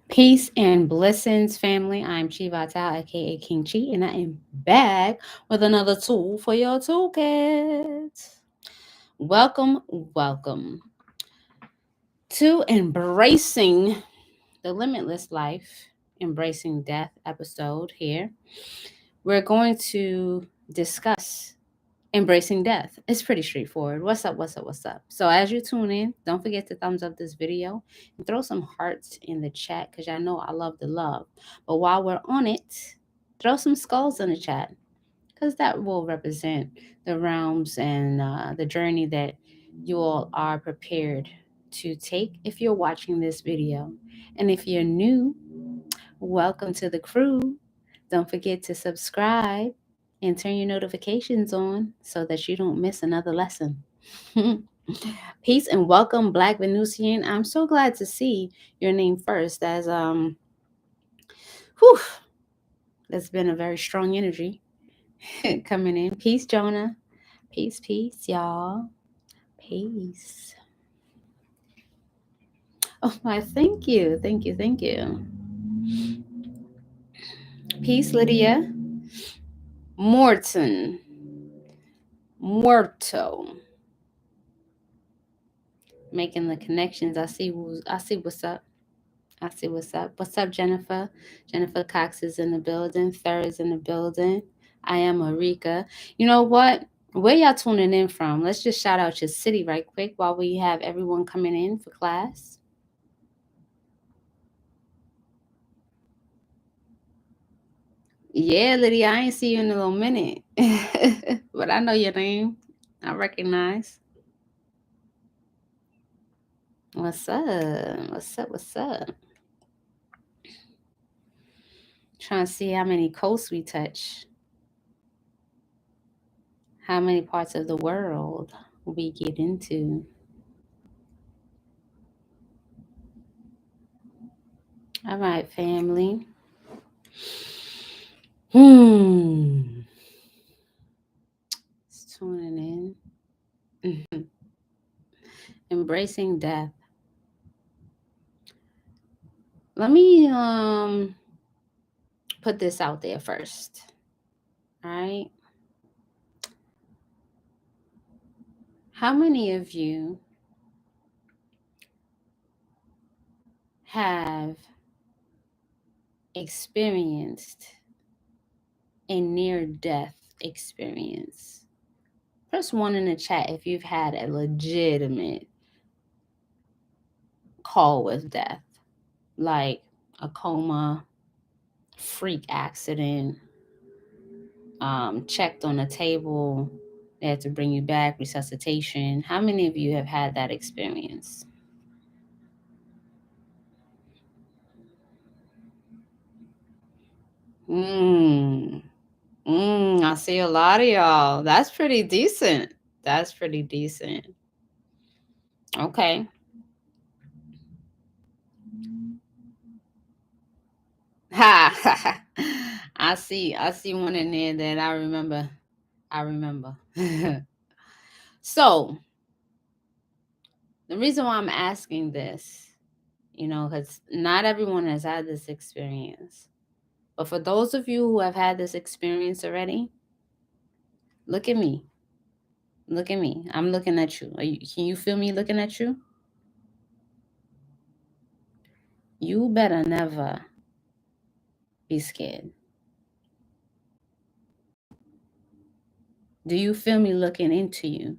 Peace and blessings, family. I'm ChiVital, aka King Chi, and I am back with another tool for your toolkit. Welcome to Embracing the Limitless Life, Embracing Death episode here. We're going to discuss embracing death. It's pretty straightforward. What's up? So as you tune in, don't forget to thumbs up this video and throw some hearts in the chat because I know I love the love. But while we're on it, throw some skulls in the chat because that will represent the realms and the journey that you all are prepared to take if you're watching this video. And if you're new, welcome to the crew. Don't forget to subscribe and turn your notifications on so that you don't miss another lesson. Peace and welcome, Black Venusian. I'm so glad to see your name first as whew, that's been a very strong energy coming in. Peace, Jonah. Peace, y'all. Peace. Oh my, thank you. Peace, Lydia. Morton. Muerto. Making the connections. I see what's up. I see what's up. What's up, Jennifer? Jennifer Cox is in the building. Thur is in the building. I am Marika. You know what? Where y'all tuning in from? Let's just shout out your city right quick while we have everyone coming in for class. Yeah, Lydia, I ain't see you in a little minute. But I know your name. I recognize. What's up? What's up? Trying to see how many coasts we touch. How many parts of the world we get into. All right, family. It's tuning in. Embracing death. Let me put this out there first. All right. How many of you have experienced a near death experience? Press 1 in the chat if you've had a legitimate call with death, like a coma, freak accident, checked on a table, they had to bring you back, resuscitation. How many of you have had that experience? I see a lot of y'all. That's pretty decent. That's pretty decent. Okay. Ha. I see one in there that I remember. So the reason why I'm asking this, because not everyone has had this experience. But for those of you who have had this experience already, look at me. Look at me. I'm looking at you. Can you feel me looking at you? You better never be scared. Do you feel me looking into you?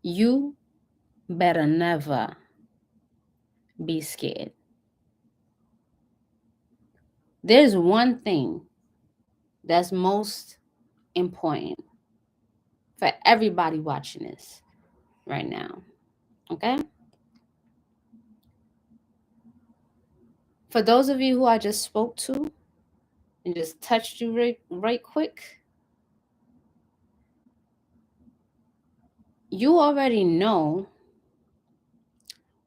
You better never be scared. There's one thing that's most important for everybody watching this right now. Okay? For those of you who I just spoke to and just touched you right quick, you already know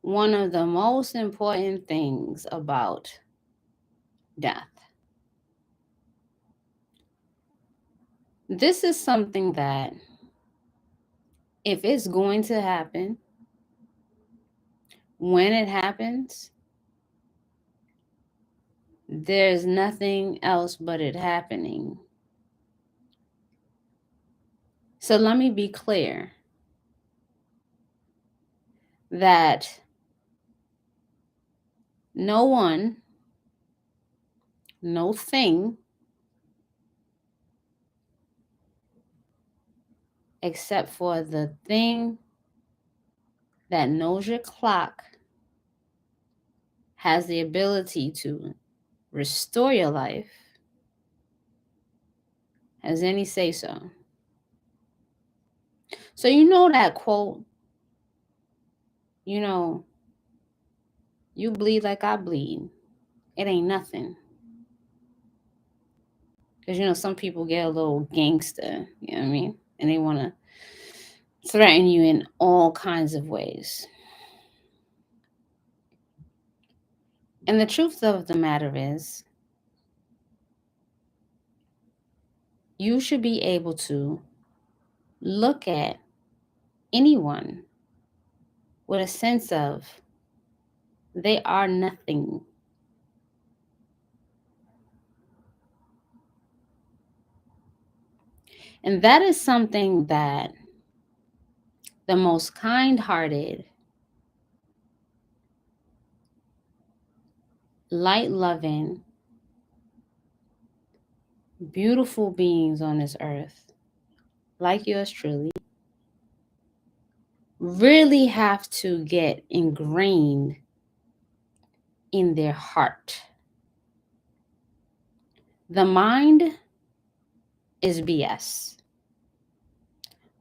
one of the most important things about death. This is something that, if it's going to happen, when it happens, there's nothing else but it happening. So let me be clear that no one, no thing, except for the thing that knows your clock, has the ability to restore your life, has any say so. So you know that quote, you know, you bleed like I bleed. It ain't nothing. Because, you know, some people get a little gangster, you know what I mean? And they want to threaten you in all kinds of ways. And the truth of the matter is, you should be able to look at anyone with a sense of they are nothing. And that is something that the most kind-hearted, light-loving, beautiful beings on this earth, like yours truly, really have to get ingrained in their heart. The mind is BS.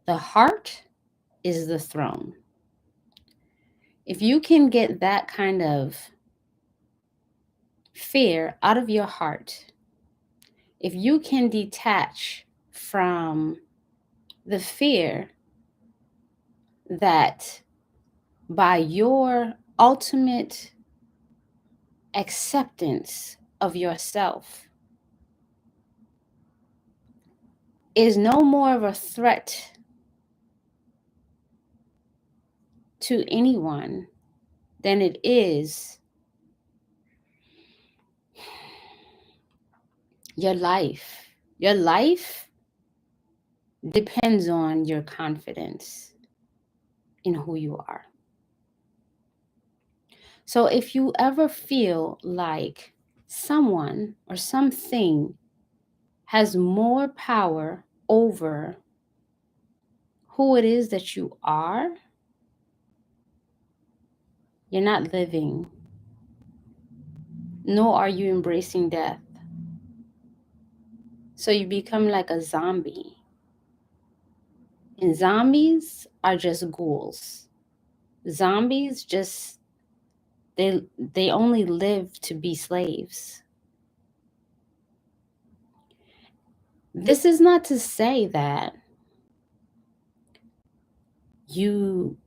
The heart is the throne. If you can get that kind of fear out of your heart, if you can detach from the fear that by your ultimate acceptance of yourself is no more of a threat to anyone than it is your life. Your life depends on your confidence in who you are. So if you ever feel like someone or something has more power over who it is that you are, you're not living, nor are you embracing death. So you become like a zombie. And zombies are just ghouls. Zombies just, they only live to be slaves. This is not to say that you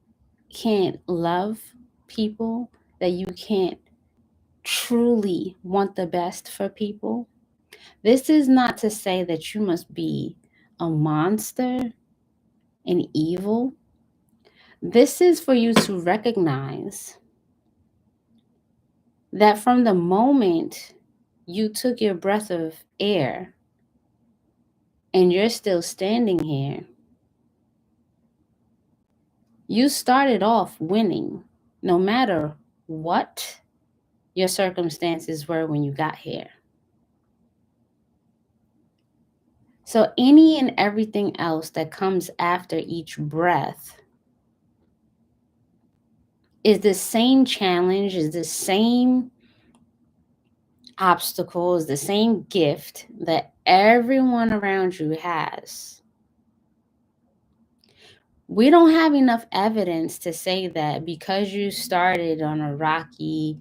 can't love people, that you can't truly want the best for people. This is not to say that you must be a monster and evil. This is for you to recognize that from the moment you took your breath of air and you're still standing here, you started off winning, no matter what your circumstances were when you got here. So any and everything else that comes after each breath is the same challenge, is the same obstacle, is the same gift that everyone around you has. We don't have enough evidence to say that because you started in a rocky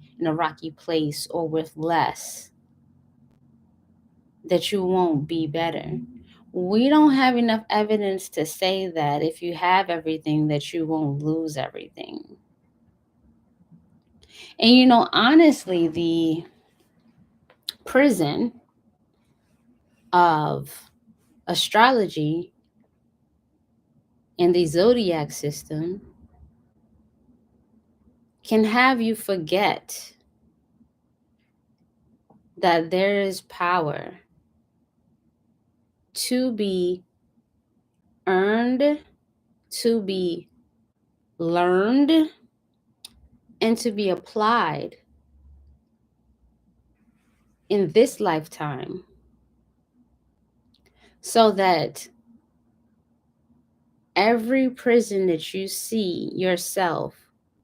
place or with less, that you won't be better. We don't have enough evidence to say that if you have everything, that you won't lose everything. And you know, honestly, the prison of astrology and the zodiac system can have you forget that there is power to be earned, to be learned, and to be applied in this lifetime, so that every prison that you see yourself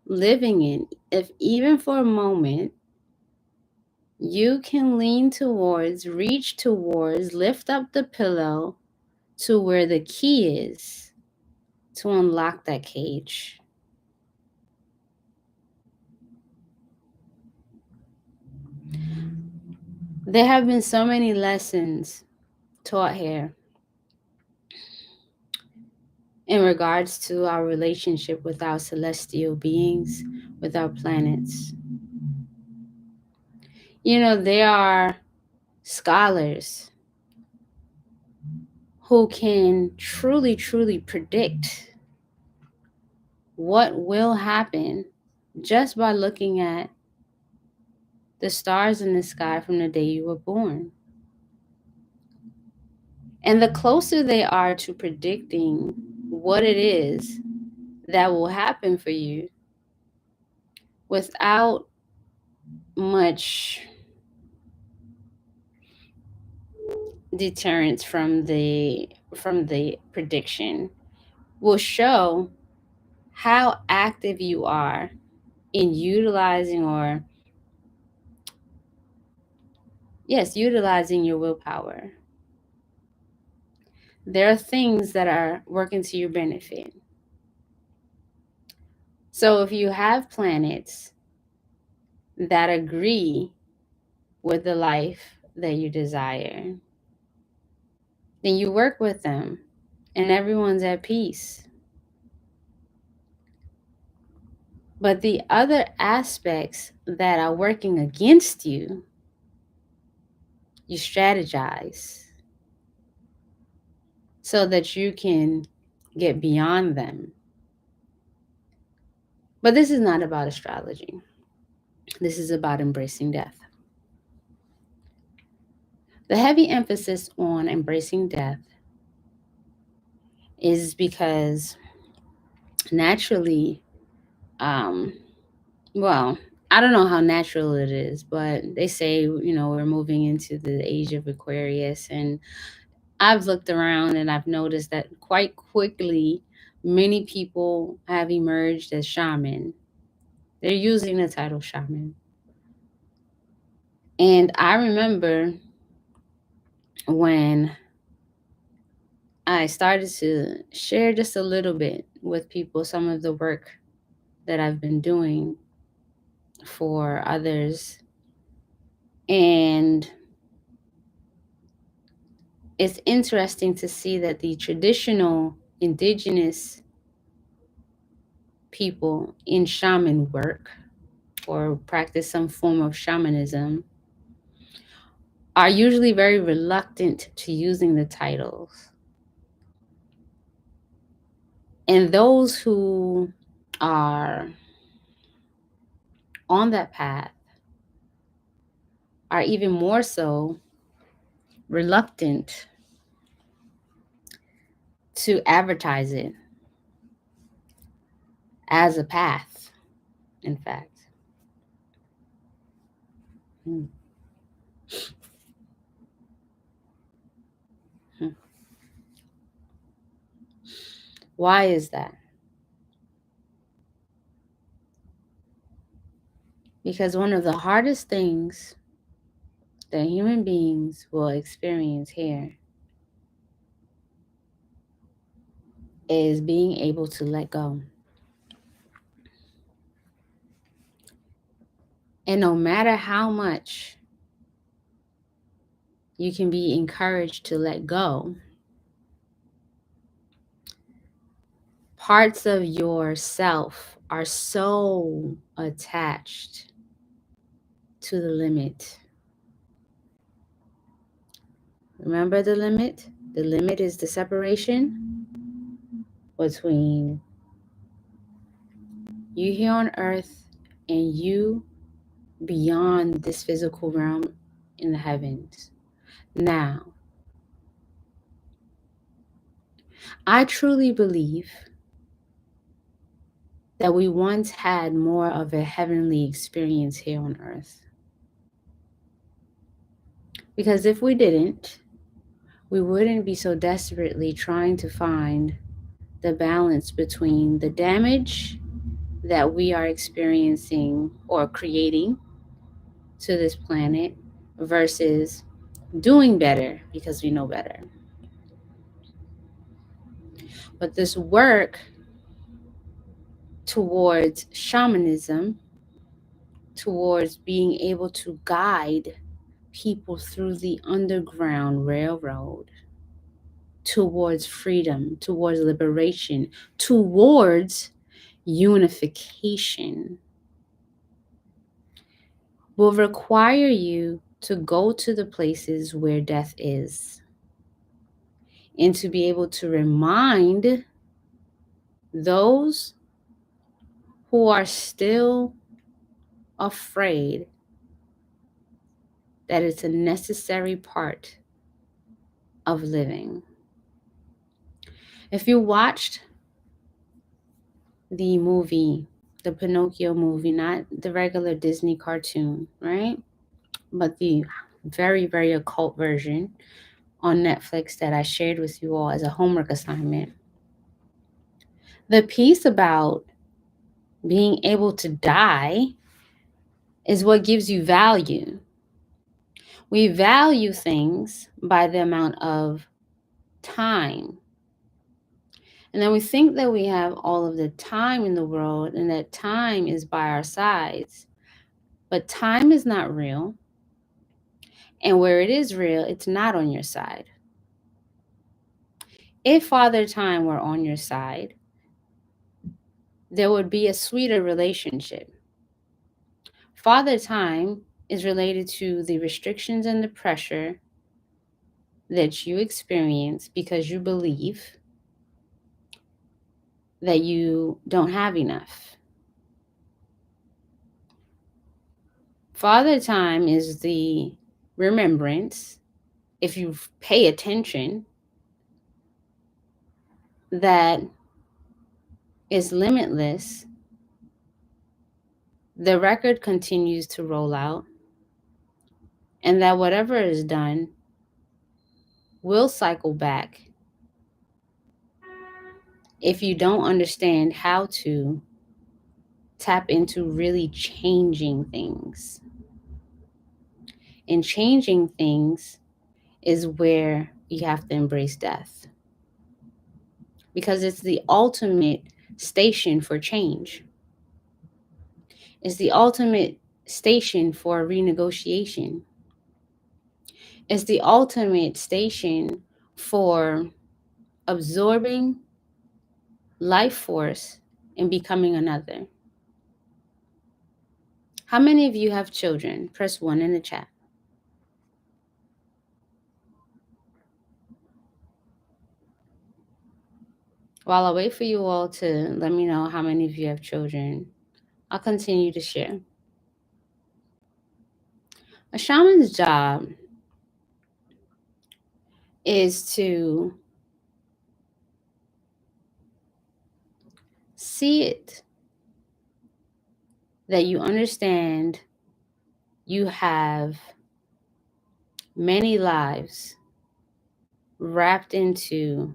living in, if even for a moment, you can lean towards, reach towards, lift up the pillow to where the key is to unlock that cage. There have been so many lessons taught here in regards to our relationship with our celestial beings, with our planets. You know, there are scholars who can truly, truly predict what will happen just by looking at the stars in the sky from the day you were born. And the closer they are to predicting what it is that will happen for you without much deterrence from the prediction, will show how active you are in utilizing, or yes, utilizing your willpower. There are things that are working to your benefit. So if you have planets that agree with the life that you desire, then you work with them and everyone's at peace. But the other aspects that are working against you, you strategize so that you can get beyond them. But this is not about astrology. This is about embracing death. The heavy emphasis on embracing death is because naturally, well, I don't know how natural it is, but they say, we're moving into the age of Aquarius. And I've looked around and I've noticed that quite quickly, many people have emerged as shaman. They're using the title shaman. And I remember when I started to share just a little bit with people some of the work that I've been doing for others. And it's interesting to see that the traditional indigenous people in shaman work or practice some form of shamanism are usually very reluctant to using the titles. And those who are on that path are even more so reluctant to advertise it as a path, in fact. Hmm. Hmm. Why is that? Because one of the hardest things that human beings will experience here is being able to let go. And no matter how much you can be encouraged to let go, parts of yourself are so attached to the limit. Remember the limit? The limit is the separation between you here on earth and you beyond this physical realm in the heavens. Now, I truly believe that we once had more of a heavenly experience here on earth. Because if we didn't, we wouldn't be so desperately trying to find the balance between the damage that we are experiencing or creating to this planet versus doing better because we know better. But this work towards shamanism, towards being able to guide people through the Underground Railroad, towards freedom, towards liberation, towards unification, will require you to go to the places where death is and to be able to remind those who are still afraid that it's a necessary part of living. If you watched the movie, the Pinocchio movie, not the regular Disney cartoon, right? But the very, very occult version on Netflix that I shared with you all as a homework assignment. The piece about being able to die is what gives you value. We value things by the amount of time. And then we think that we have all of the time in the world and that time is by our sides. But time is not real. And where it is real, it's not on your side. If Father Time were on your side, there would be a sweeter relationship. Father Time is related to the restrictions and the pressure that you experience because you believe that you don't have enough. Father Time is the remembrance, if you pay attention, that is limitless. The record continues to roll out, and that whatever is done will cycle back if you don't understand how to tap into really changing things. And changing things is where you have to embrace death, because it's the ultimate station for change. It's the ultimate station for renegotiation. It's the ultimate station for absorbing life force and becoming another. How many of you have children? Press 1 in the chat. While I wait for you all to let me know how many of you have children, I'll continue to share. A shaman's job is to see it that you understand you have many lives wrapped into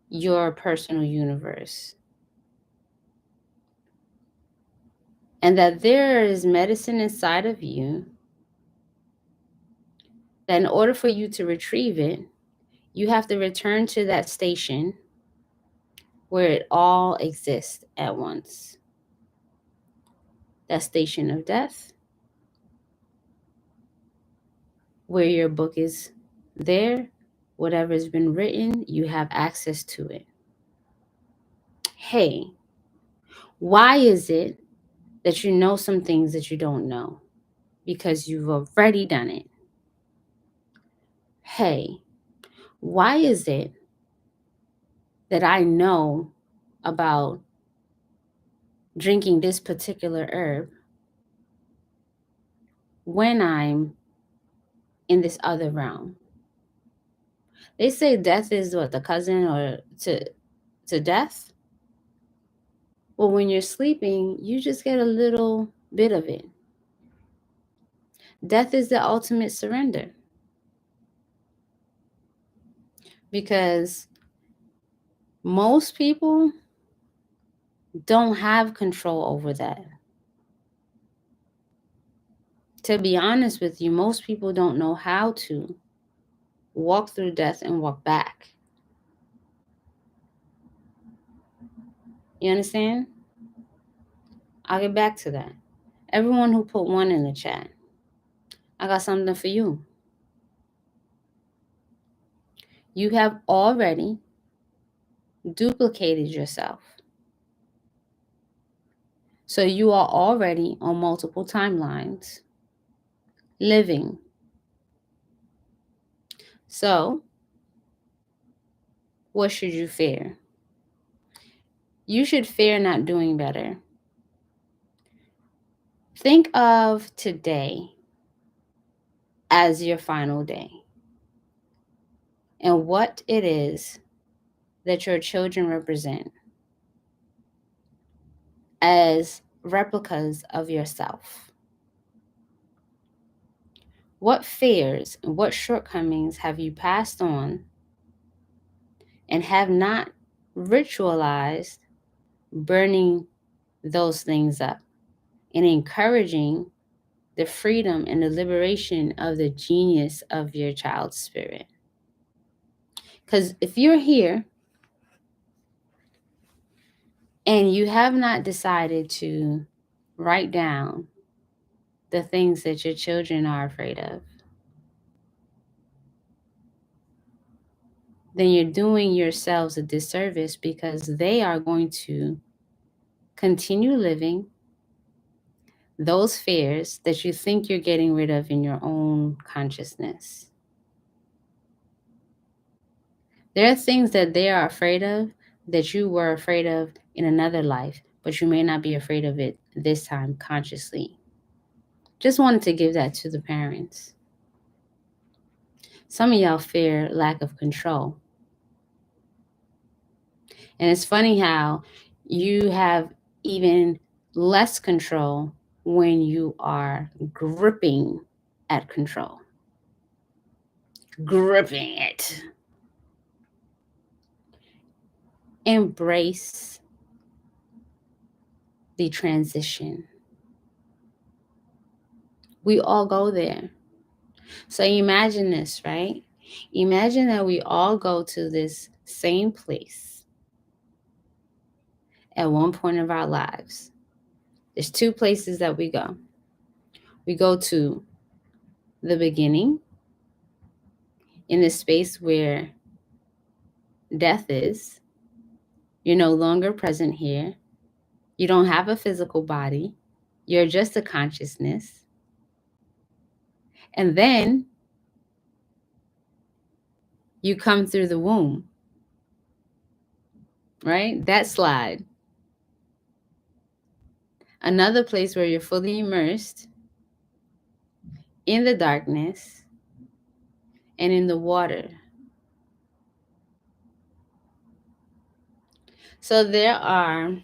your personal universe. And that there is medicine inside of you that in order for you to retrieve it, you have to return to that station where it all exists at once. That station of death, where your book is there, whatever's been written, you have access to it. Hey, why is it that you know some things that you don't know? Because you've already done it. Hey, why is it that I know about drinking this particular herb when I'm in this other realm. They say death is what, the cousin or to death? Well, when you're sleeping, you just get a little bit of it. Death is the ultimate surrender. Because most people don't have control over that. To be honest with you, most people don't know how to walk through death and walk back. You understand? I'll get back to that. Everyone who put 1 in the chat, I got something for you. You have already duplicated yourself. So you are already on multiple timelines, living. So, what should you fear? You should fear not doing better. Think of today as your final day and what it is that your children represent as replicas of yourself. What fears and what shortcomings have you passed on and have not ritualized burning those things up and encouraging the freedom and the liberation of the genius of your child's spirit? Because if you're here and you have not decided to write down the things that your children are afraid of, then you're doing yourselves a disservice, because they are going to continue living those fears that you think you're getting rid of in your own consciousness. There are things that they are afraid of that you were afraid of in another life, but you may not be afraid of it this time consciously. Just wanted to give that to the parents. Some of y'all fear lack of control. And it's funny how you have even less control when you are gripping at control. Gripping it. Embrace the transition. We all go there. So imagine this, right? Imagine that we all go to this same place at one point of our lives. There's 2 places that we go. We go to the beginning, in the space where death is. You're no longer present here. You don't have a physical body. You're just a consciousness. And then you come through the womb, right? That slide. Another place where you're fully immersed in the darkness and in the water. So there are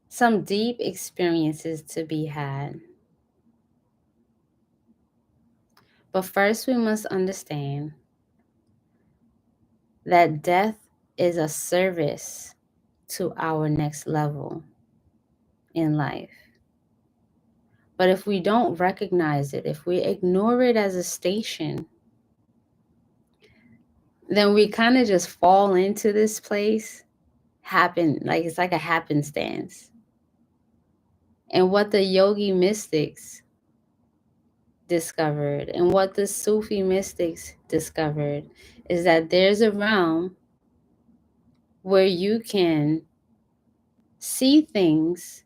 some deep experiences to be had. But first, we must understand that death is a service to our next level in life. But if we don't recognize it, if we ignore it as a station, then we kind of just fall into this place, it's like a happenstance. And what the yogi mystics discovered and what the Sufi mystics discovered is that there's a realm where you can see things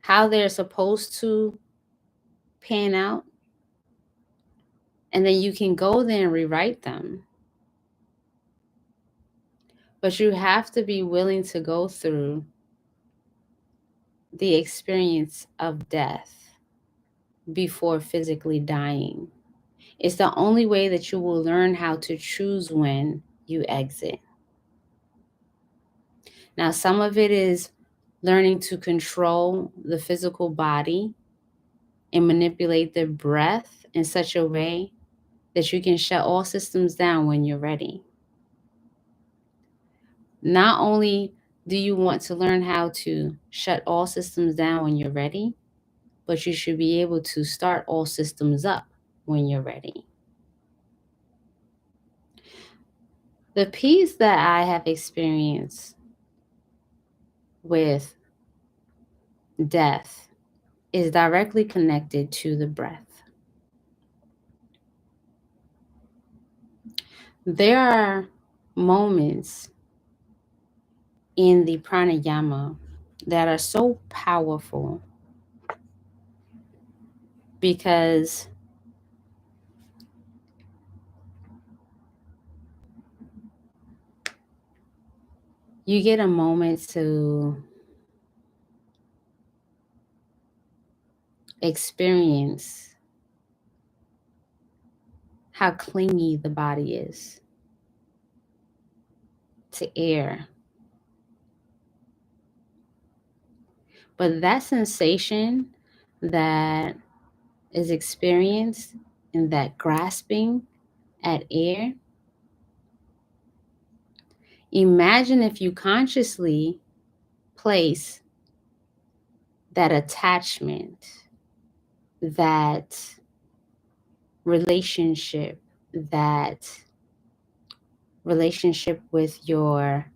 how they're supposed to pan out, and then you can go there and rewrite them. But you have to be willing to go through the experience of death before physically dying. It's the only way that you will learn how to choose when you exit. Now, some of it is learning to control the physical body and manipulate the breath in such a way that you can shut all systems down when you're ready. Not only do you want to learn how to shut all systems down when you're ready, but you should be able to start all systems up when you're ready. The peace that I have experienced with death is directly connected to the breath. There are moments in the pranayama that are so powerful because you get a moment to experience how clingy the body is to air. But that sensation that is experienced in that grasping at air, imagine if you consciously place that attachment, that relationship, that relationship with your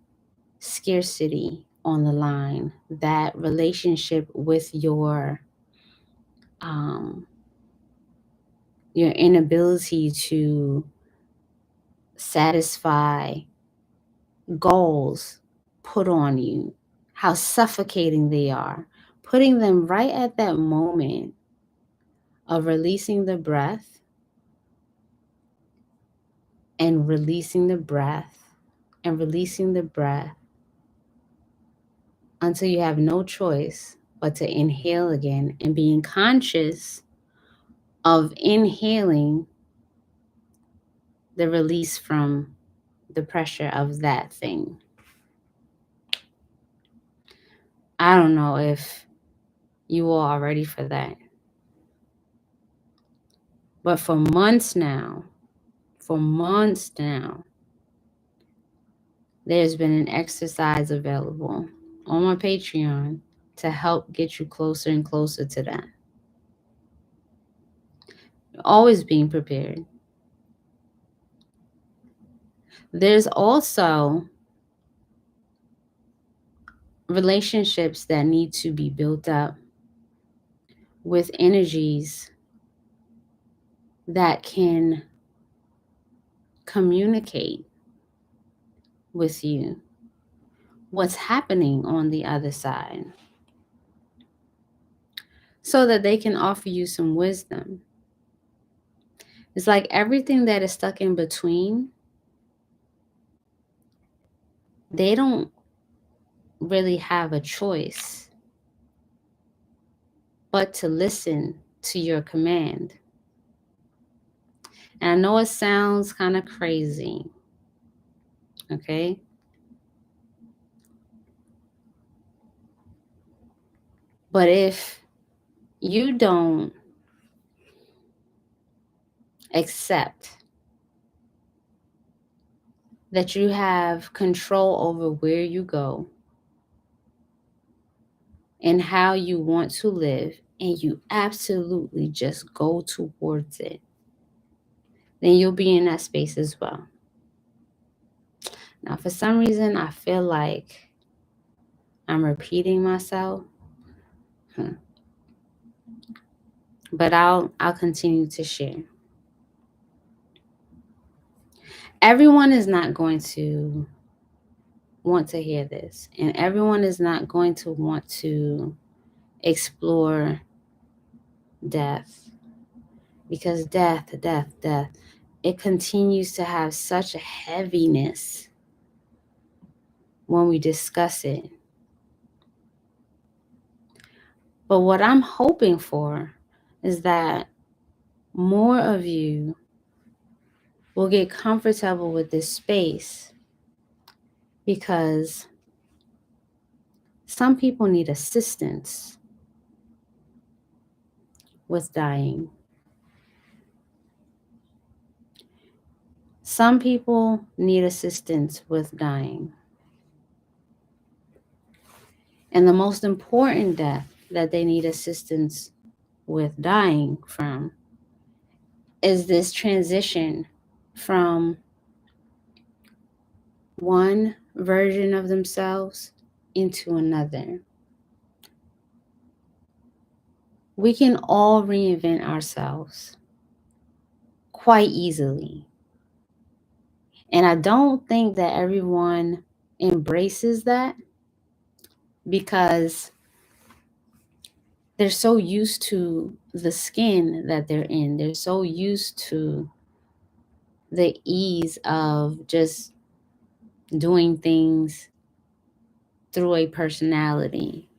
scarcity on the line, that relationship with your inability to satisfy goals put on you, how suffocating they are, putting them right at that moment of releasing the breath and releasing the breath and releasing the breath until you have no choice but to inhale again and being conscious of inhaling the release from the pressure of that thing. I don't know if you all are ready for that. But for months now, there's been an exercise available on my Patreon to help get you closer and closer to that. You're always being prepared. There's also relationships that need to be built up with energies that can communicate with you what's happening on the other side so that they can offer you some wisdom. It's like everything that is stuck in between, they don't really have a choice but to listen to your command. And I know it sounds kind of crazy, okay? But if you don't accept that you have control over where you go and how you want to live, and you absolutely just go towards it, then you'll be in that space as well. Now, for some reason, I feel like I'm repeating myself, but I'll continue to share. Everyone is not going to want to hear this, and everyone is not going to want to explore death, because death, it continues to have such a heaviness when we discuss it. But what I'm hoping for is that more of you will get comfortable with this space, because some people need assistance with dying. Some people need assistance with dying. And the most important death that they need assistance with dying from is this transition from one version of themselves into another. We can all reinvent ourselves quite easily. And I don't think that everyone embraces that, because they're so used to the skin that they're in. They're so used to the ease of just doing things through a personality.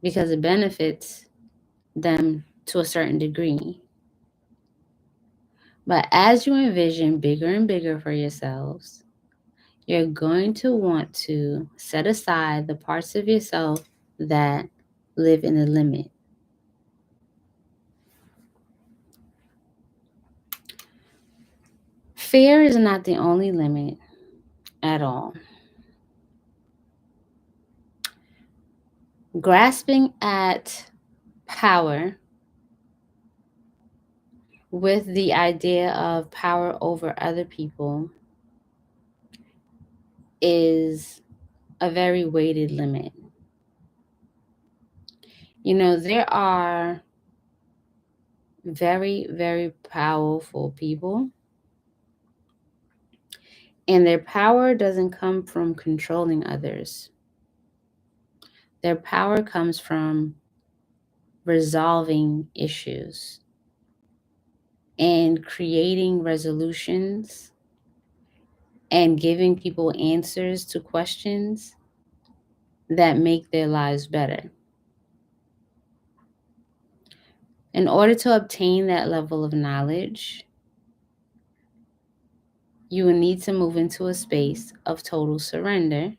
Because it benefits them to a certain degree. But as you envision bigger and bigger for yourselves, you're going to want to set aside the parts of yourself that live in the limit. Fear is not the only limit at all. Grasping at power with the idea of power over other people is a very weighted limit. You know, there are very, very powerful people, and their power doesn't come from controlling others. Their power comes from resolving issues and creating resolutions and giving people answers to questions that make their lives better. In order to obtain that level of knowledge, you will need to move into a space of total surrender,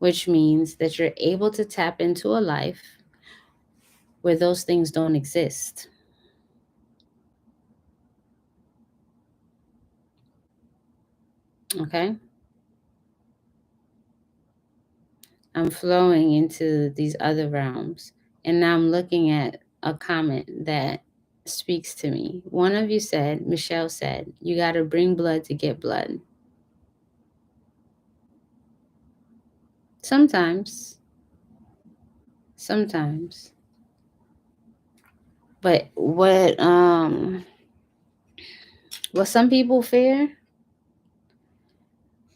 which means that you're able to tap into a life where those things don't exist. Okay? I'm flowing into these other realms, and now I'm looking at a comment that speaks to me. One of you said, Michelle said, you got to bring blood to get blood. Sometimes. But what some people fear,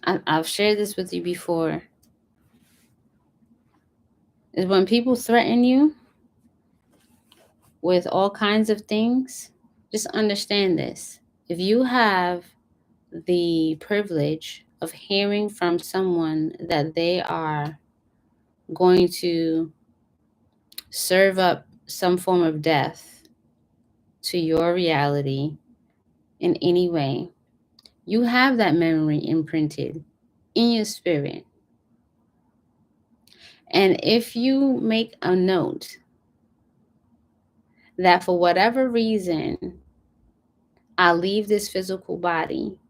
I've shared this with you before, is when people threaten you with all kinds of things. Just understand this. If you have the privilege of hearing from someone that they are going to serve up some form of death to your reality in any way, you have that memory imprinted in your spirit. And if you make a note that for whatever reason I leave this physical body,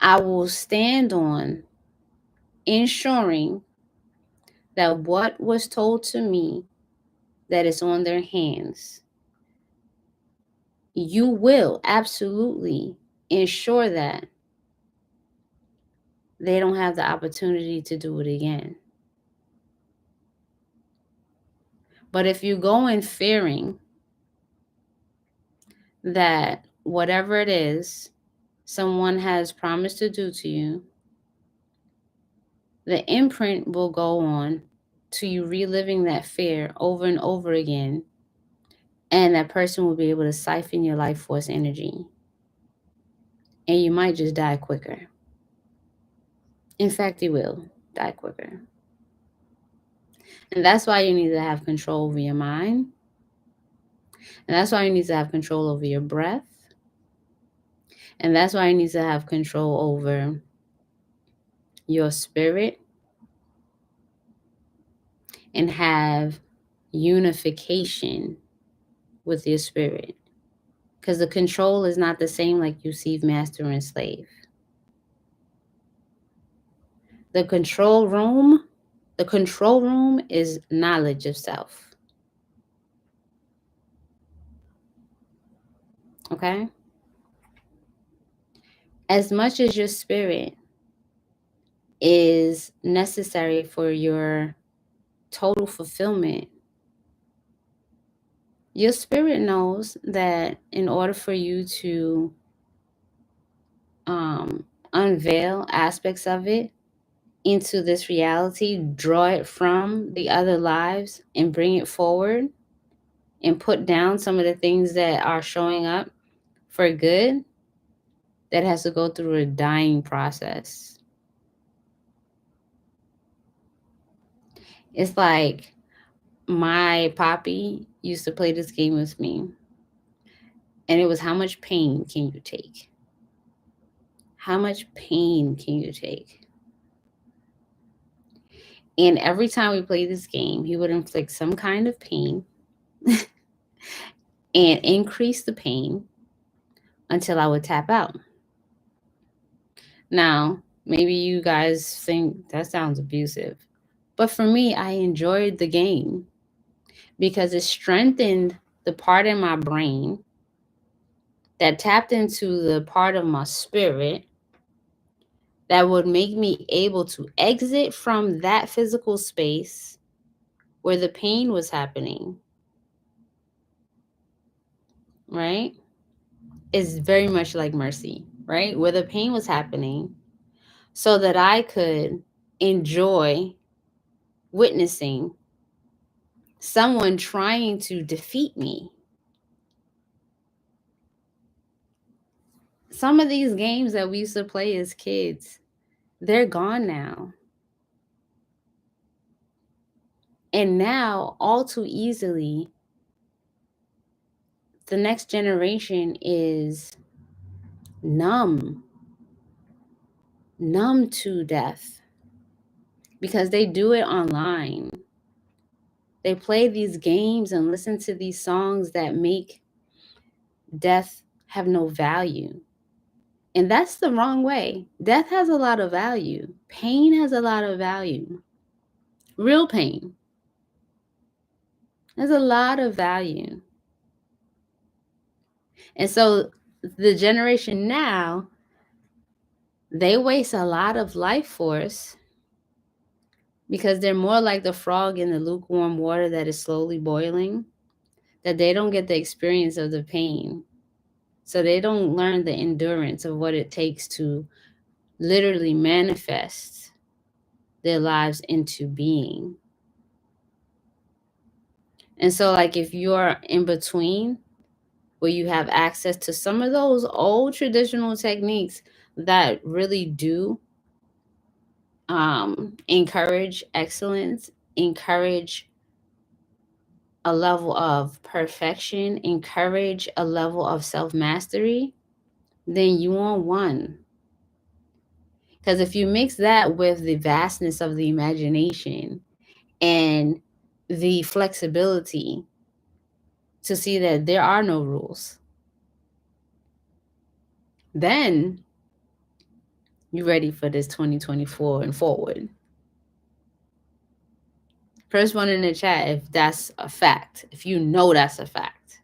I will stand on ensuring that what was told to me that is on their hands, you will absolutely ensure that they don't have the opportunity to do it again. But if you go in fearing that whatever it is someone has promised to do to you, the imprint will go on to you reliving that fear over and over again, and that person will be able to siphon your life force energy, and you might just die quicker. In fact, you will die quicker. And that's why you need to have control over your mind. And that's why you need to have control over your breath. And that's why you need to have control over your spirit and have unification with your spirit. Because the control is not the same like you see master and slave. The control room is knowledge of self. Okay? As much as your spirit is necessary for your total fulfillment, your spirit knows that in order for you to unveil aspects of it into this reality, draw it from the other lives and bring it forward and put down some of the things that are showing up for good, that has to go through a dying process. It's like my poppy used to play this game with me, and it was, how much pain can you take? How much pain can you take? And every time we played this game, he would inflict some kind of pain and increase the pain until I would tap out. Now, maybe you guys think that sounds abusive, but for me, I enjoyed the game because it strengthened the part in my brain that tapped into the part of my spirit that would make me able to exit from that physical space where the pain was happening, right? It's very much like mercy, right? Where the pain was happening, so that I could enjoy witnessing someone trying to defeat me. Some of these games that we used to play as kids, they're gone now. And now, all too easily, the next generation is numb to death because they do it online. They play these games and listen to these songs that make death have no value. And that's the wrong way. Death has a lot of value. Pain has a lot of value. Real pain. There's a lot of value. And so the generation now, they waste a lot of life force because they're more like the frog in the lukewarm water that is slowly boiling, that they don't get the experience of the pain. So they don't learn the endurance of what it takes to literally manifest their lives into being. And so, like, if you're in between, where you have access to some of those old traditional techniques that really do encourage excellence, encourage a level of perfection, encourage a level of self-mastery, then you want one. Because if you mix that with the vastness of the imagination and the flexibility to see that there are no rules, then you're ready for this 2024 and forward. First one in the chat if that's a fact, if you know that's a fact.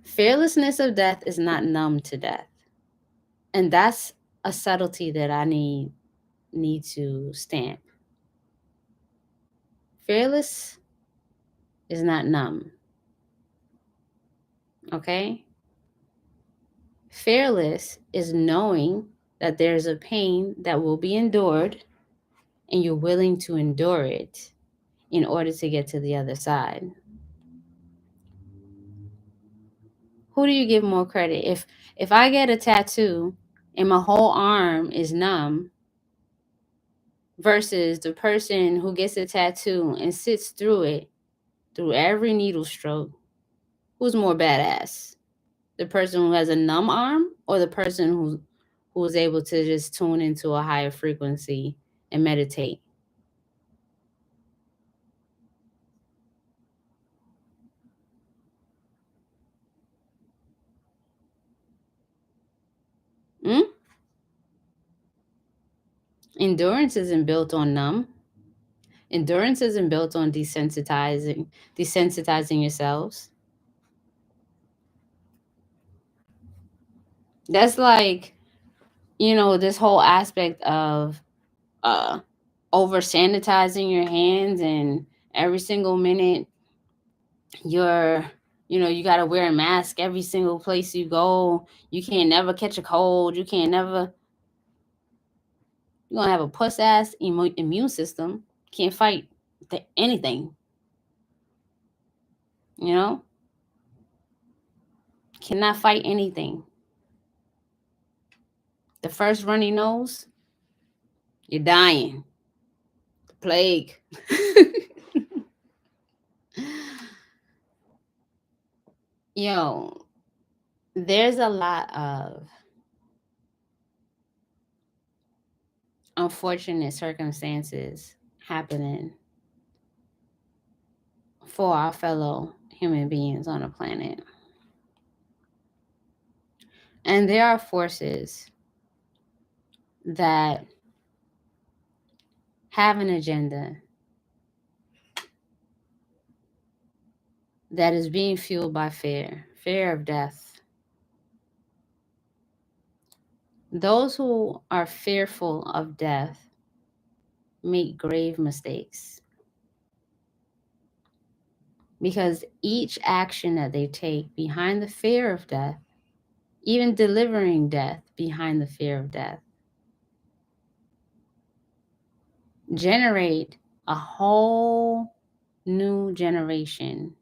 Fearlessness of death is not numb to death. And that's a subtlety that I need to stamp. Fearless is not numb. Okay? Fearless is knowing that there's a pain that will be endured and you're willing to endure it in order to get to the other side. Who do you give more credit? If I get a tattoo and my whole arm is numb versus the person who gets a tattoo and sits through it, through every needle stroke, who's more badass? The person who has a numb arm or the person who is able to just tune into a higher frequency and meditate? Mm? Endurance isn't built on numb. Endurance isn't built on desensitizing yourselves. That's like, this whole aspect of uh over sanitizing your hands, and every single minute you're you got to wear a mask every single place you go. You can't never catch a cold. You're gonna have a puss ass immune system. Can't fight anything. You know, cannot fight anything. The first runny nose, you're dying. The plague. Yo, there's a lot of unfortunate circumstances happening for our fellow human beings on the planet. And there are forces that have an agenda that is being fueled by fear of death. Those who are fearful of death make grave mistakes, because each action that they take behind the fear of death, even delivering death behind the fear of death, generate a whole new generation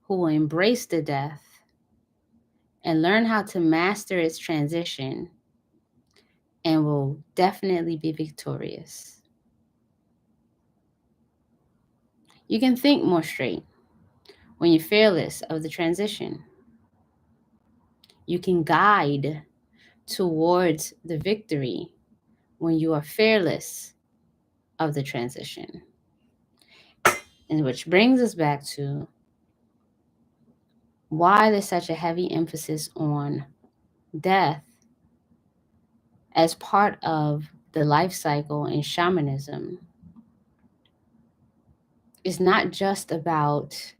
who will embrace the death and learn how to master its transition, and will definitely be victorious. You can think more straight when you're fearless of the transition. You can guide towards the victory when you are fearless of the transition. And which brings us back to why there's such a heavy emphasis on death as part of the life cycle in shamanism. It's not just about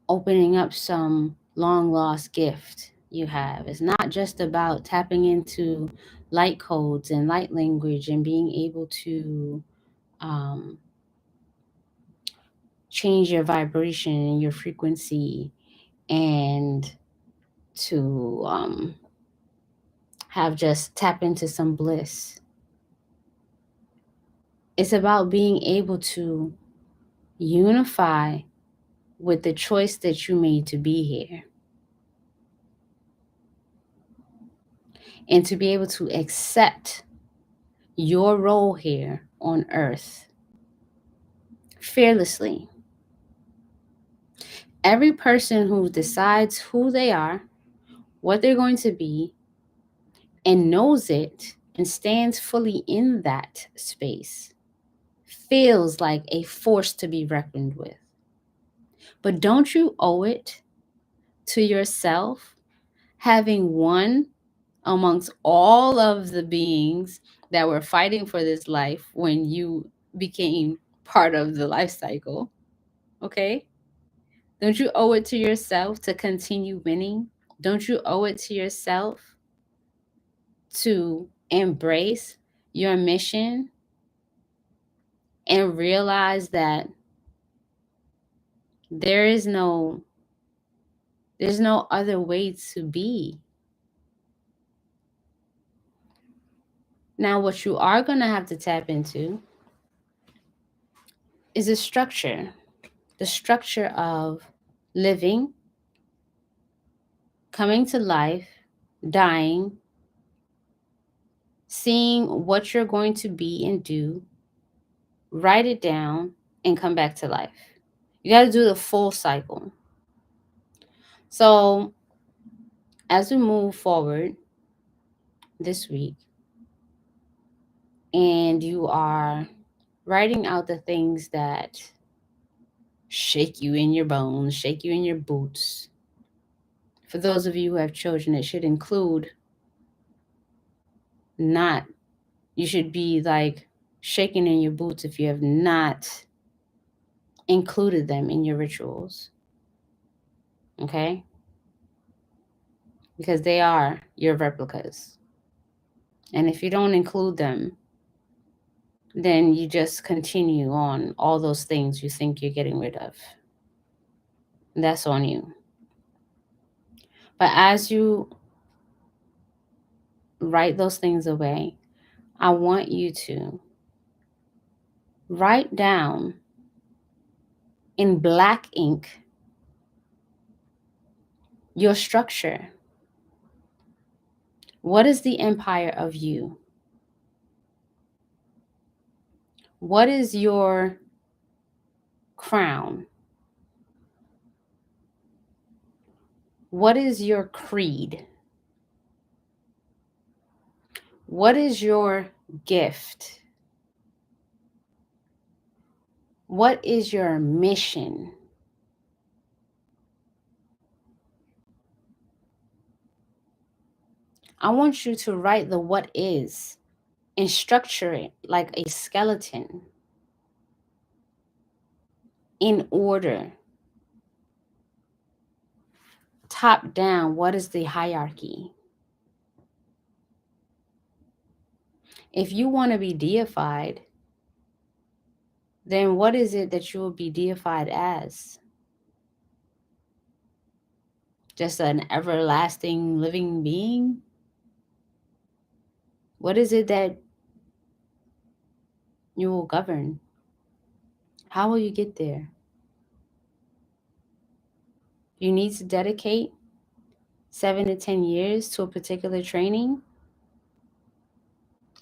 opening up some long lost gift you have. It's not just about tapping into light codes and light language and being able to change your vibration and your frequency, and to have just tap into some bliss. It's about being able to unify with the choice that you made to be here, and to be able to accept your role here on earth fearlessly. Every person who decides who they are, what they're going to be, and knows it and stands fully in that space feels like a force to be reckoned with. But don't you owe it to yourself, having won amongst all of the beings that were fighting for this life when you became part of the life cycle? Okay? Don't you owe it to yourself to continue winning? Don't you owe it to yourself to embrace your mission and realize that there's no other way to be? Now, what you are going to have to tap into is the structure of living, coming to life, dying, seeing what you're going to be and do, write it down, and come back to life. You got to do the full cycle. So, as we move forward this week, and you are writing out the things that shake you in your bones, shake you in your boots. For those of you who have children, it should include not, you should be like shaking in your boots if you have not included them in your rituals. Okay? Because they are your replicas. And if you don't include them, then you just continue on all those things you think you're getting rid of. That's on you. But as you write those things away, I want you to write down in black ink your structure. What is the empire of you? What is your crown? What is your creed? What is your gift? What is your mission? I want you to write the what is and structure it like a skeleton in order. Top down, what is the hierarchy? If you want to be deified, then what is it that you will be deified as? Just an everlasting living being? What is it that you will govern? How will you get there? You need to dedicate 7 to 10 years to a particular training.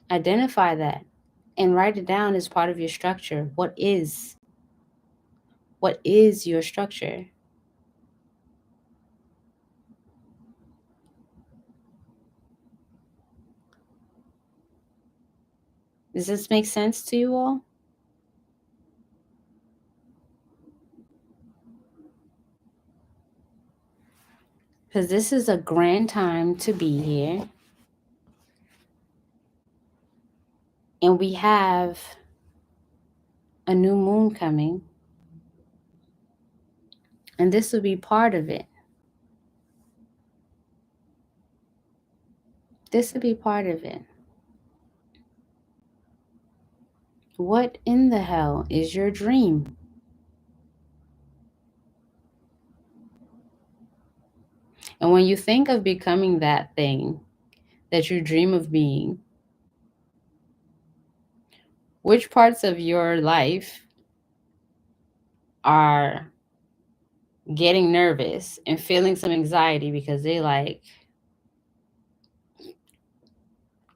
Identify that and write it down as part of your structure. What is your structure? Does this make sense to you all? Because this is a grand time to be here. And we have a new moon coming. And this will be part of it. This will be part of it. What in the hell is your dream? And when you think of becoming that thing that you dream of being, which parts of your life are getting nervous and feeling some anxiety because they like,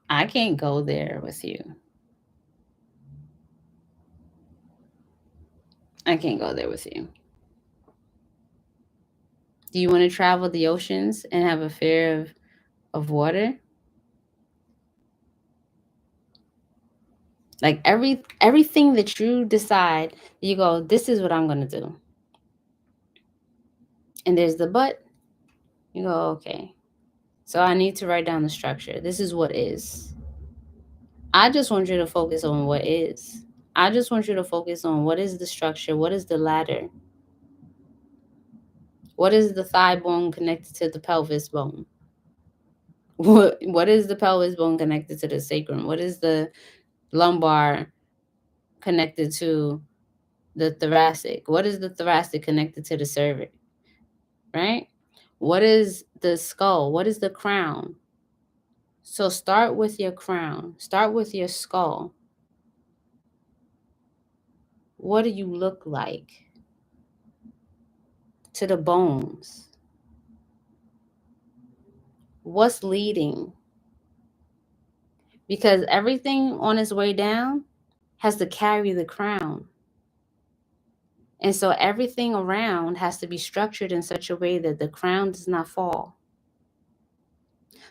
I can't go there with you. I can't go there with you. Do you want to travel the oceans and have a fear of water? Like everything that you decide, you go, this is what I'm going to do. And there's the but. You go, okay. So I need to write down the structure. This is what is. I just want you to focus on what is. I just want you to focus on what is the structure, what is the ladder, what is the thigh bone connected to the pelvis bone, what is the pelvis bone connected to the sacrum, what is the lumbar connected to the thoracic, what is the thoracic connected to the cervix, right? What is the skull, what is the crown? So start with your crown, start with your skull. What do you look like to the bones. What's leading? Because everything on its way down has to carry the crown. And so everything around has to be structured in such a way that the crown does not fall.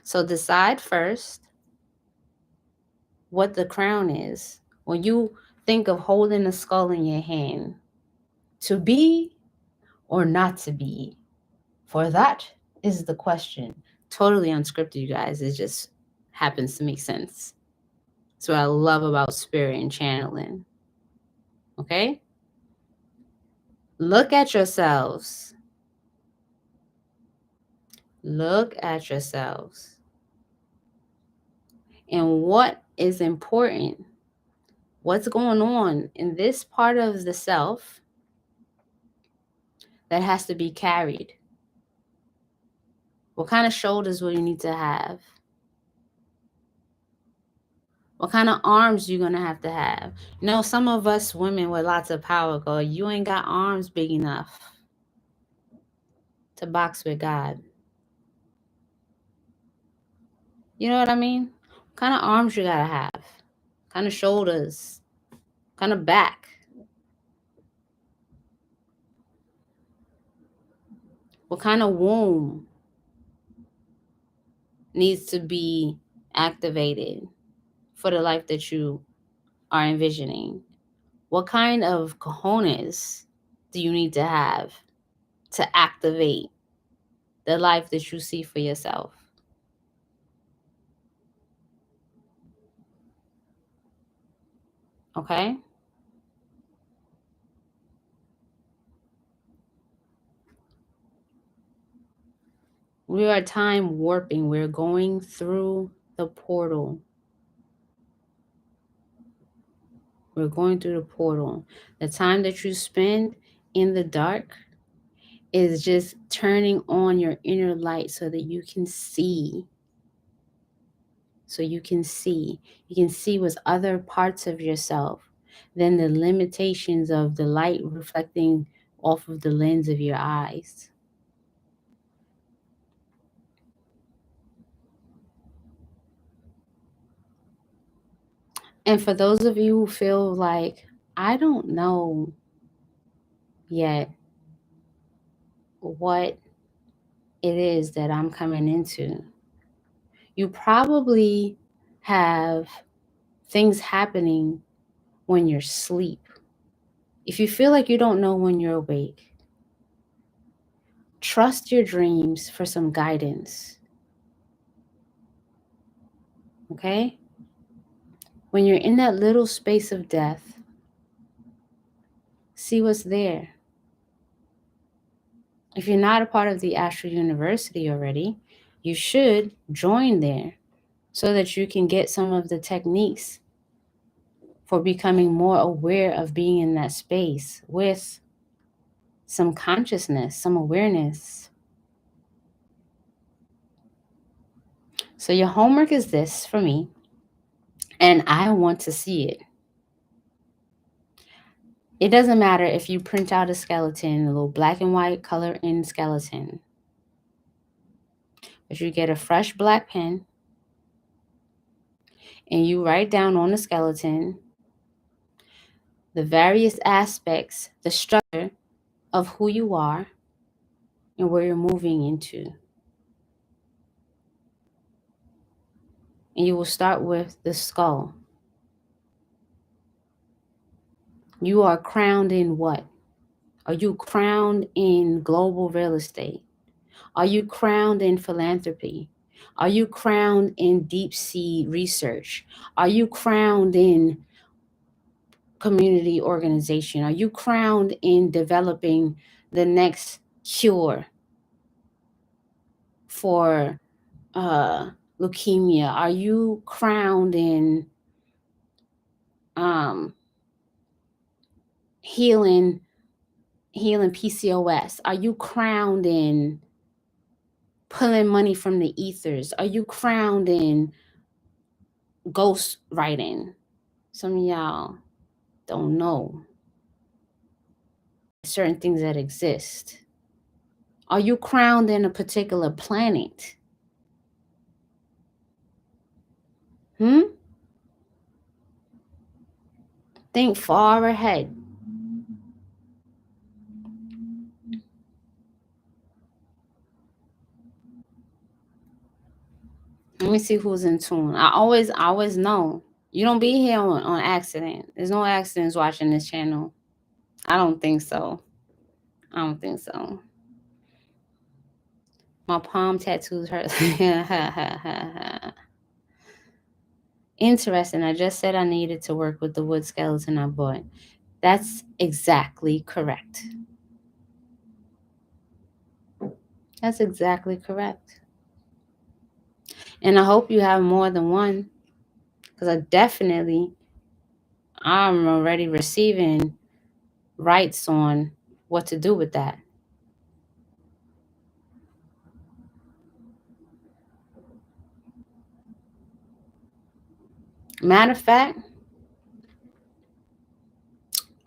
So decide first what the crown is. When you think of holding a skull in your hand, to be or not to be? For that is the question. Totally unscripted, you guys. It just happens to make sense. That's what I love about spirit and channeling. Okay? Look at yourselves. Look at yourselves. And what is important? What's going on in this part of the self that has to be carried? What kind of shoulders will you need to have? What kind of arms you going to have? You know, some of us women with lots of power go, you ain't got arms big enough to box with God. You know what I mean? What kind of arms you got to have? What kind of shoulders? What kind of back? What kind of womb needs to be activated for the life that you are envisioning? What kind of cojones do you need to have to activate the life that you see for yourself? Okay? We are time warping. We're going through the portal. We're going through the portal. The time that you spend in the dark is just turning on your inner light so that you can see. So you can see. You can see with other parts of yourself than the limitations of the light reflecting off of the lens of your eyes. And for those of you who feel like, I don't know yet what it is that I'm coming into, you probably have things happening when you're asleep. If you feel like you don't know when you're awake, trust your dreams for some guidance. Okay? When you're in that little space of death, see what's there. If you're not a part of the Astral University already, you should join there so that you can get some of the techniques for becoming more aware of being in that space with some consciousness, some awareness. So your homework is this for me, and I want to see it. It doesn't matter if you print out a skeleton, a little black and white color in skeleton. If you get a fresh black pen and you write down on the skeleton the various aspects, the structure of who you are and where you're moving into. And you will start with the skull. You are crowned in what? Are you crowned in global real estate? Are you crowned in philanthropy? Are you crowned in deep sea research? Are you crowned in community organization? Are you crowned in developing the next cure for leukemia? Are you crowned in healing PCOS? Are you crowned in pulling money from the ethers? Are you crowned in ghost writing? Some of y'all don't know certain things that exist. Are you crowned in a particular planet? Think far ahead. Let me see who's in tune. I always know. You don't be here on accident. There's no accidents watching this channel. I don't think so. I don't think so. My palm tattoos hurt. Interesting. I just said I needed to work with the wood skeleton I bought. That's exactly correct. That's exactly correct. And I hope you have more than one, because I'm already receiving rights on what to do with that. Matter of fact,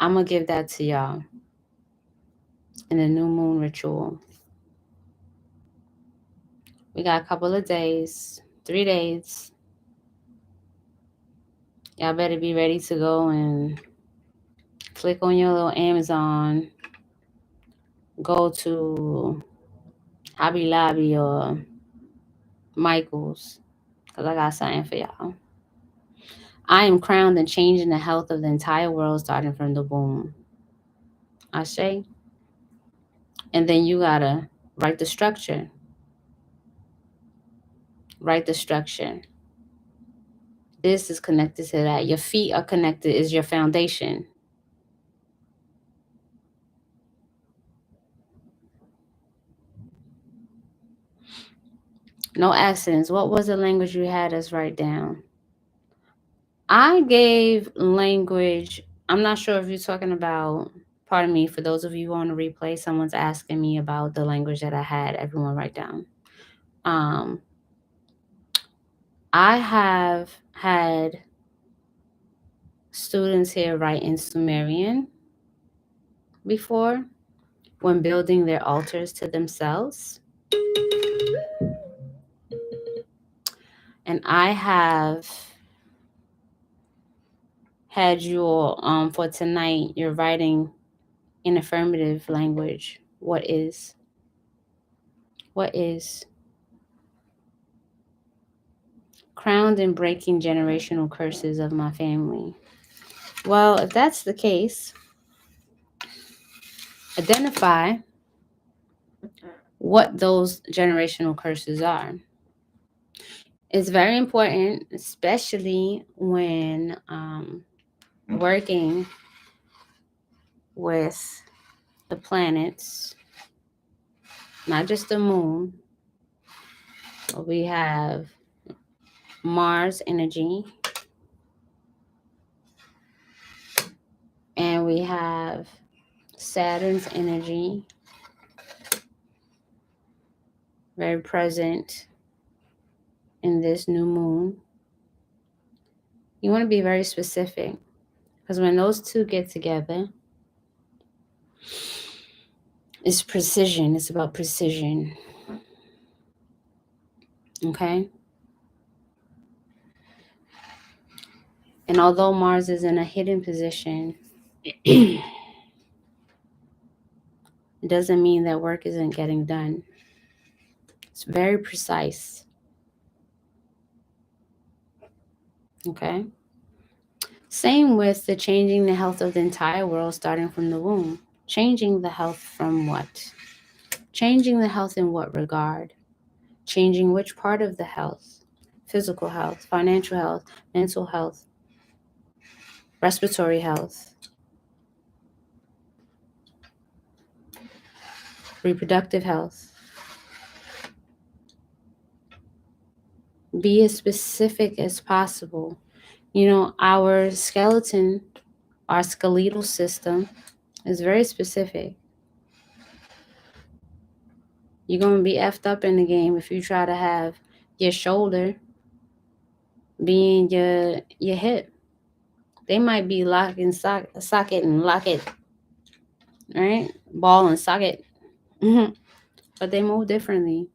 I'm going to give that to y'all in the new moon ritual. We got a couple of days, 3 days. Y'all better be ready to go and click on your little Amazon, go to Hobby Lobby or Michael's, because I got something for y'all. I am crowned and changing the health of the entire world starting from the womb. I say. And then you got to write the structure. Write the structure. This is connected to that. Your feet are connected, is your foundation. No accidents. What was the language you had us write down? I gave language. I'm not sure if you're talking about, pardon me, for those of you on the replay, someone's asking me about the language that I had everyone write down. I have had students here write in Sumerian before when building their altars to themselves. And I have had you all, for tonight, you're writing in affirmative language. What is? What is? Crowned in breaking generational curses of my family. Well, if that's the case, identify what those generational curses are. It's very important, especially when working with the planets, not just the moon. We have Mars energy, and we have Saturn's energy, very present in this new moon. You want to be very specific, because when those two get together, it's precision. It's about precision. Okay? And although Mars is in a hidden position, it doesn't mean that work isn't getting done. It's very precise. Okay? Same with the changing the health of the entire world starting from the womb. Changing the health from what? Changing the health in what regard? Changing which part of the health? Physical health, financial health, mental health, respiratory health, reproductive health. Be as specific as possible. You know, our skeleton, our skeletal system is very specific. You're going to be effed up in the game if you try to have your shoulder being your hip. They might be locking socket and lock it, right? Ball and socket. but they move differently.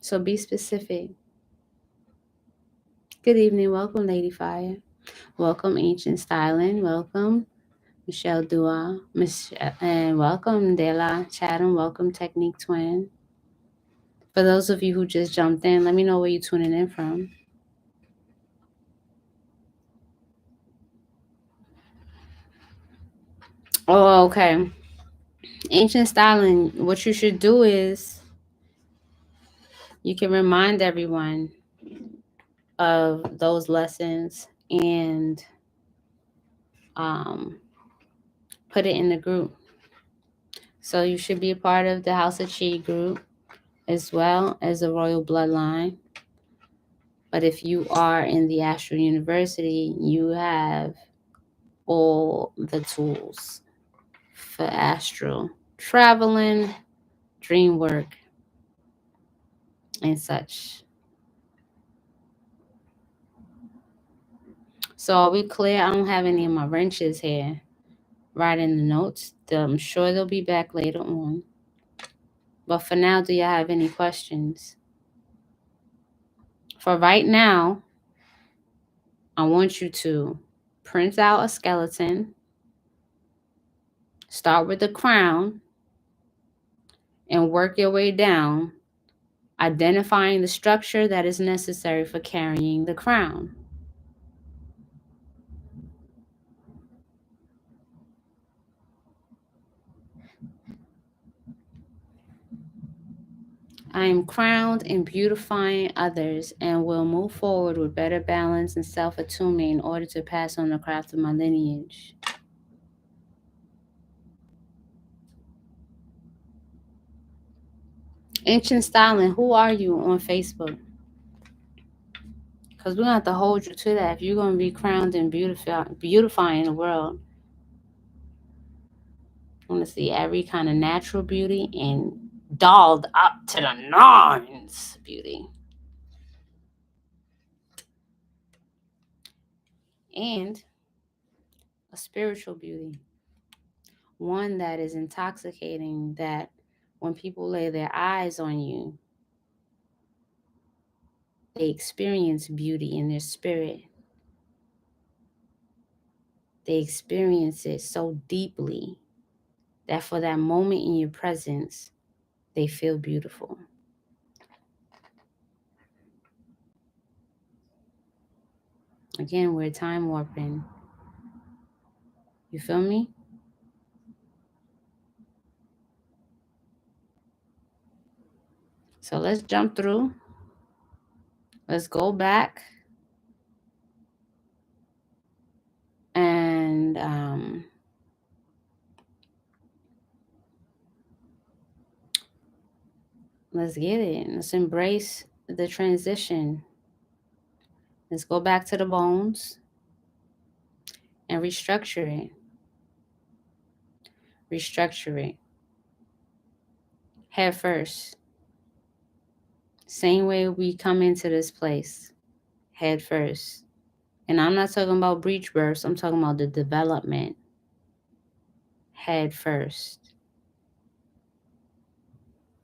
So be specific. Good evening. Welcome, Lady Fire. Welcome, Ancient Styling. Welcome, Michelle Dua. And welcome, Dela Chatham. Welcome, Technique Twin. For those of you who just jumped in, let me know where you're tuning in from. Oh, okay. Ancient Styling, what you should do is you can remind everyone of those lessons and put it in the group. So you should be a part of the House of Chi group as well as the Royal Bloodline. But if you are in the Astral University, you have all the tools for astral traveling, dream work, and such. So are we clear? I don't have any of my wrenches here. Writing the notes. I'm sure they'll be back later on. But for now, do you have any questions? For right now, I want you to print out a skeleton, start with the crown, and work your way down, identifying the structure that is necessary for carrying the crown. I am crowned in beautifying others and will move forward with better balance and self-attunement in order to pass on the craft of my lineage. Ancient Styling, who are you on Facebook? Because we're going to have to hold you to that if you're going to be crowned and beautifying the world. I want to see every kind of natural beauty and dolled up to the nines beauty. And a spiritual beauty. One that is intoxicating, that when people lay their eyes on you, they experience beauty in their spirit. They experience it so deeply that for that moment in your presence, they feel beautiful. Again, we're time warping. You feel me? So let's jump through. Let's go back. And let's get it. Let's embrace the transition. Let's go back to the bones and restructure it. Restructure it. Head first. Same way we come into this place. Head first. And I'm not talking about breech births. I'm talking about the development. Head first.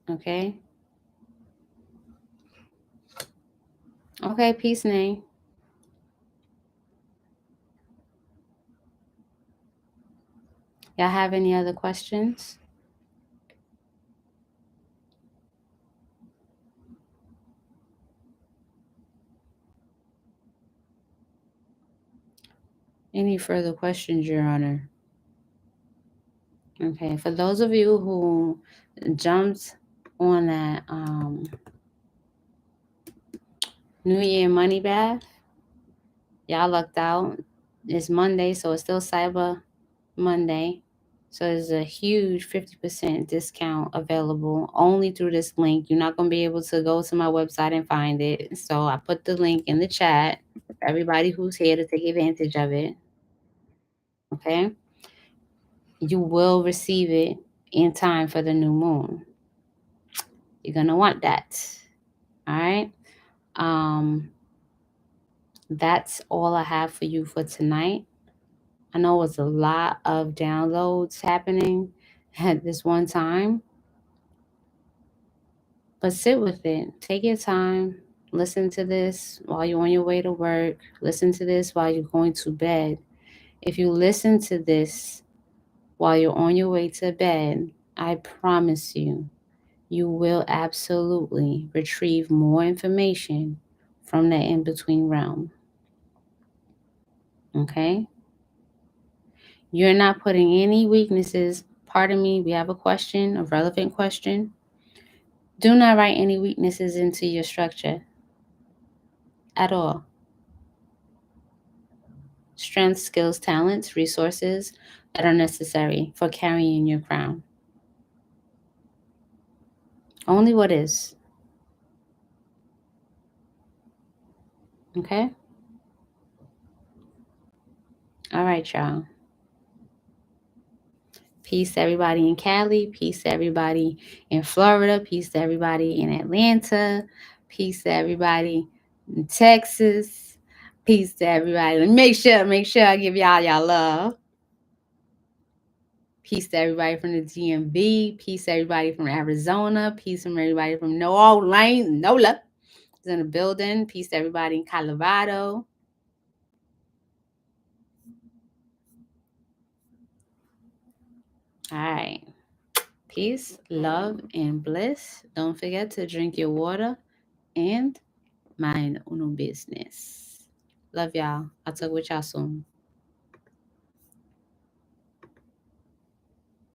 Okay? Okay, peace name. Y'all have any other questions? Any further questions, Your Honor? Okay, for those of you who jumped on that New Year money bath, y'all lucked out. It's Monday, so it's still Cyber Monday. So there's a huge 50% discount available only through this link. You're not going to be able to go to my website and find it. So I put the link in the chat for everybody who's here to take advantage of it. Okay? You will receive it in time for the new moon. You're going to want that. All right? That's all I have for you for tonight. I know it's a lot of downloads happening. at this one time. But sit with it. Take your time. Listen to this while you're on your way to work. Listen to this while you're going to bed. If you listen to this while you're on your way to bed, I promise you, you will absolutely retrieve more information from the in between realm. Okay? You're not putting any weaknesses. Pardon me, we have a question, a relevant question. Do not write any weaknesses into your structure at all. Strengths, skills, talents, resources that are necessary for carrying your crown. Only what is. Okay? All right, y'all. Peace to everybody in Cali. Peace to everybody in Florida. Peace to everybody in Atlanta. Peace to everybody in Texas. Peace to everybody. Make sure I give y'all love. Peace to everybody from the DMV. Peace to everybody from Arizona. Peace from everybody from New Orleans. NOLA is in the building. Peace to everybody in Colorado. All right. Peace, love, and bliss. Don't forget to drink your water and mind uno business. Love y'all. I'll talk with y'all soon.